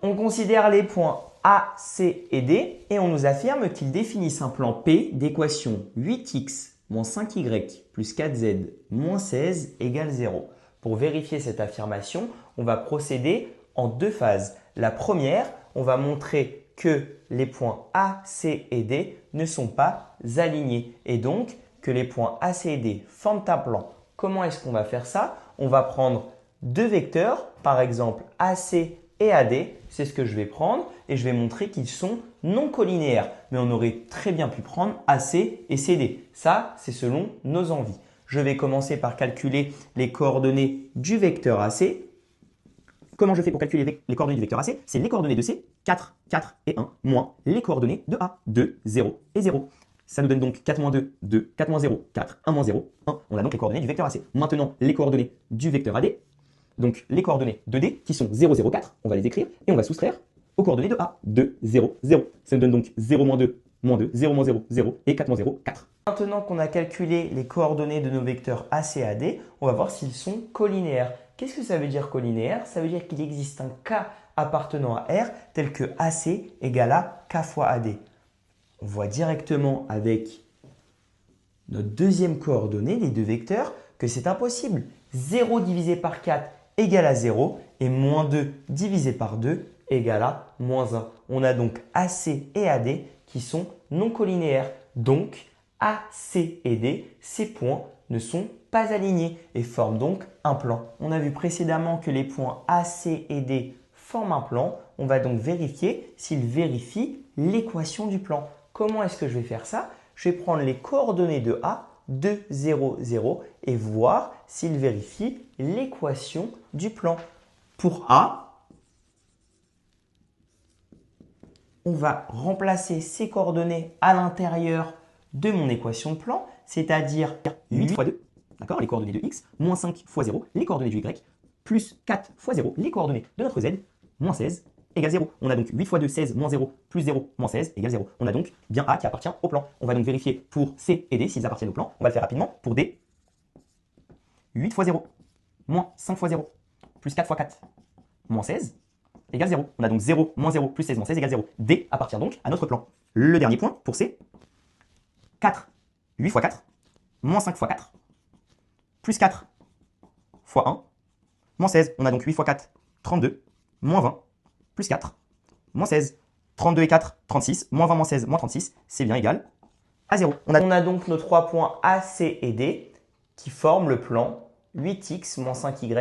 On considère les points A, C et D et on nous affirme qu'ils définissent un plan P d'équation 8x moins 5y plus 4z moins 16 égale 0. Pour vérifier cette affirmation, on va procéder en deux phases. La première, on va montrer que les points A, C et D ne sont pas alignés et donc que les points A, C et D forment un plan. Comment est-ce qu'on va faire ça? On va prendre deux vecteurs, par exemple AC et AD, c'est ce que je vais prendre et je vais montrer qu'ils sont non collinéaires. Mais on aurait très bien pu prendre AC et CD. Ça, c'est selon nos envies. Je vais commencer par calculer les coordonnées du vecteur AC. Comment je fais pour calculer les coordonnées du vecteur AC? C'est les coordonnées de C, 4, 4 et 1, moins les coordonnées de A, 2, 0 et 0. Ça nous donne donc 4 moins 2, 2, 4 moins 0, 4, 1 moins 0, 1. On a donc les coordonnées du vecteur AC. Maintenant, les coordonnées du vecteur AD. Donc, les coordonnées de D qui sont 0, 0, 4, on va les écrire et on va soustraire aux coordonnées de A, 2, 0, 0. Ça nous donne donc 0 moins 2, 0 moins 0, 0 et 4 moins 0, 4. Maintenant qu'on a calculé les coordonnées de nos vecteurs AC et AD, on va voir s'ils sont collinéaires. Qu'est-ce que ça veut dire collinéaire? Ça veut dire qu'il existe un K appartenant à R tel que AC égale à K fois AD. On voit directement avec notre deuxième coordonnée, les deux vecteurs, que c'est impossible. 0 divisé par 4 égale à 0 et moins 2 divisé par 2 égale à moins 1. On a donc AC et AD qui sont non collinéaires. Donc, AC et D, ces points ne sont pas alignés et forment donc un plan. On a vu précédemment que les points AC et D forment un plan. On va donc vérifier s'ils vérifient l'équation du plan. Comment est-ce que je vais faire ça? Je vais prendre les coordonnées de A, 2, 0, 0 et voir s'il vérifie l'équation du plan. Pour A, on va remplacer ces coordonnées à l'intérieur de mon équation de plan, c'est-à-dire 8 fois 2, d'accord, les coordonnées de x, moins 5 fois 0, les coordonnées du y, plus 4 fois 0, les coordonnées de notre z, moins 16 égale 0. On a donc 8 fois 2, 16, moins 0, plus 0, moins 16 égale 0. On a donc bien A qui appartient au plan. On va donc vérifier pour C et D s'ils appartiennent au plan. On va le faire rapidement. Pour D, 8 fois 0, moins 5 fois 0, plus 4 fois 4, moins 16 égale 0. On a donc 0, moins 0, plus 16, moins 16 égale 0. D appartient donc à notre plan. Le dernier point pour C, 4, 8 fois 4, moins 5 fois 4, plus 4 fois 1, moins 16. On a donc 8 fois 4, 32, moins 20, plus 4, moins 16. 32 et 4, 36, moins 20, moins 16, moins 36, c'est bien égal à 0. On a donc nos trois points A, C et D qui forment le plan 8x moins 5y